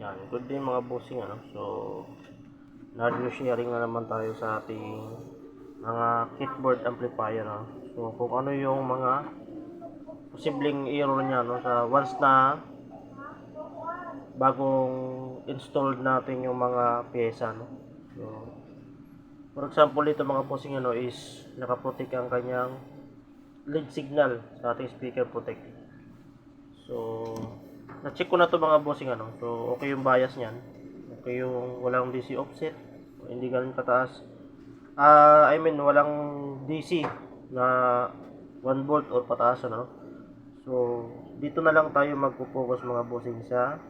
Yan, good day mga bossing ano. So, na-review sharing na naman tayo sa ating mga kickboard amplifier no. So, kung ano yung mga posibleng error niya no sa once na bagong installed natin yung mga pyesa no. So, for example dito mga bossing ano is nakaprotect ang kanyang lead signal sa ating speaker protect. So, na-check ko na to mga bossing ano. So, okay yung bias niyan. Okay yung walang DC offset. Hindi ganun kataas. I mean, walang DC na 1 volt or pataas ano. So, dito na lang tayo magpo-focus mga bossing sa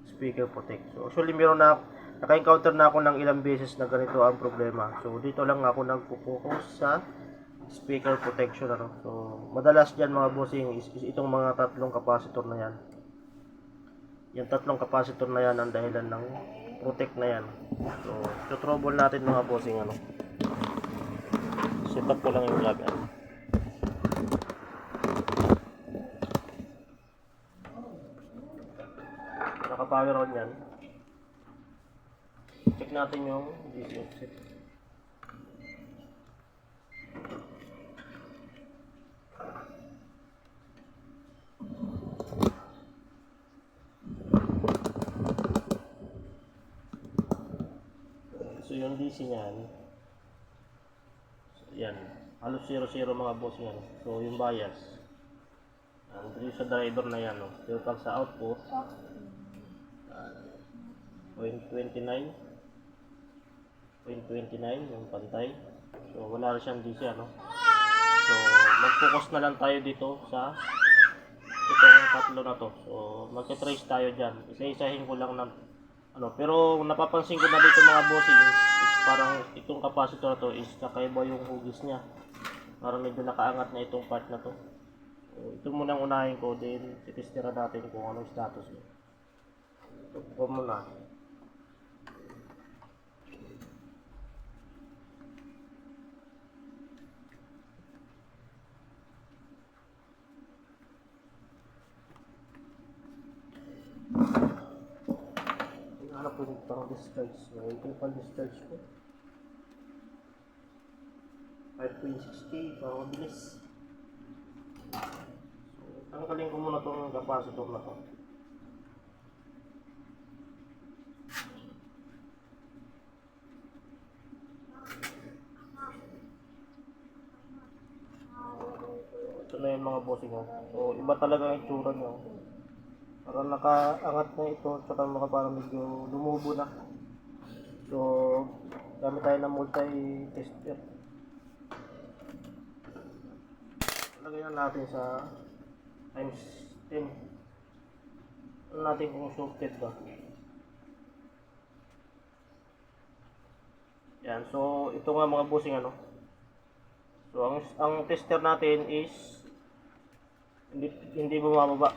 speaker protect. So, actually meron na naka-encounter na ako ng ilang beses na ganito ang problema. So, dito lang ako nagpo-focus sa speaker protection ano. So, madalas diyan mga bossing is itong mga tatlong capacitor na yan. Yung tatlong capacitor na yan ang dahilan ng protect na yan. So, trouble natin mga bossing ano. Set up ko lang yung plug ano. Naka-power on yan. Check natin yung DC offset. So yung DC niyan, yan, halos 0-0 mga boss yan. So yung bias, dito sa driver na yan, no? Pero pag sa output, 0.29 yung pantay. So wala rin siyang DC ano. So mag-focus na lang tayo dito sa itong tatlo na to. So magte-trace tayo dyan. Isa-isahin ko lang ng ano, pero napapansin ko na dito mga bossing is parang itong capacitor na to is kakaiba yung hugis niya. Parang medyo nakaangat na itong part na to. So, ito muna ang unahin ko, then titestera natin kung anong status niya. So, ito muna. Hanap ko dito parang discharge. Ito yung pan-discharge ko. 5.6K, parang mabilis. So, tanggalin ko muna itong capacitor na to. Ito na yung mga bossing ko. So, iba talaga ang itsura nyo. Parang nakaangat na ito, tsaka parang medyo lumubo na. So, gamit tayo ng multi-tester. Lagyan natin sa times 10. Ano natin kung shorted ba? Yan, so ito nga mga bossing ano. So ang tester natin is hindi bumababa.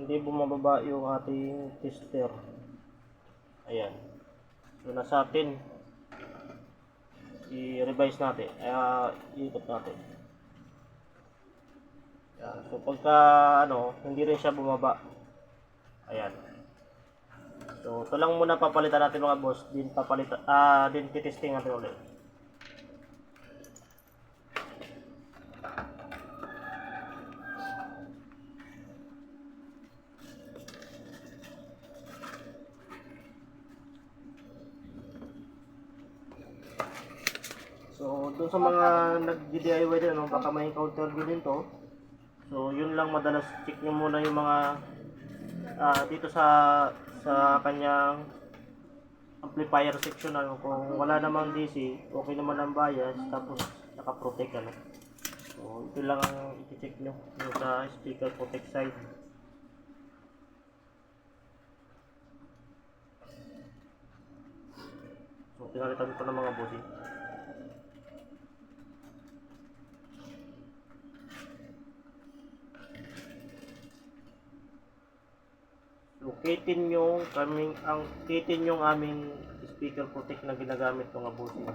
Hindi bumababa yung ating tester. Ayan. So nasa 10. I-revise natin. I-ikot natin. Ayan. So pagka ano, hindi rin siya bumaba. Ayan. So ito lang muna papalitan natin mga boss. Din papalitan din titesting natin ulit. So, doon sa mga nag-DIY din, ano, baka may encounter din to. So, yun lang madalas check nyo muna yung mga dito sa kanyang amplifier section ano, kung wala namang DC, okay naman ang bias, tapos naka-protect ano. So, ito lang ang i-check nyo yung sa speaker protect side. So, pinalitan ko ng mga bossing. So, kitin yung aming speaker protect na ginagamit mga bossing.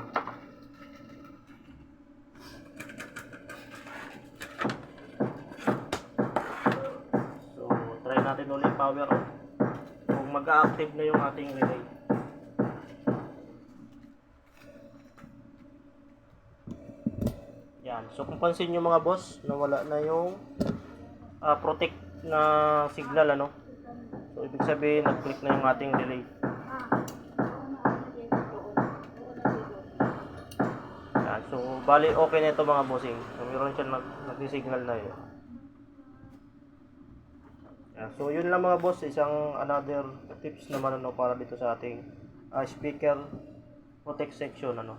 natin ulit power on kung mag-active na yung ating relay. Yan. So kung pansin nyo mga boss, nawala na yung protect na signal ano. So ibig sabihin nag-click na yung ating relay. Yan. So bali okay na ito mga bossing. So meron siya nag-signal na yun. Yan. So yun lang mga boss, isang another tips naman ano para dito sa ating speaker protect section ano.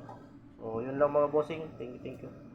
So yun lang mga bossing. Thank you.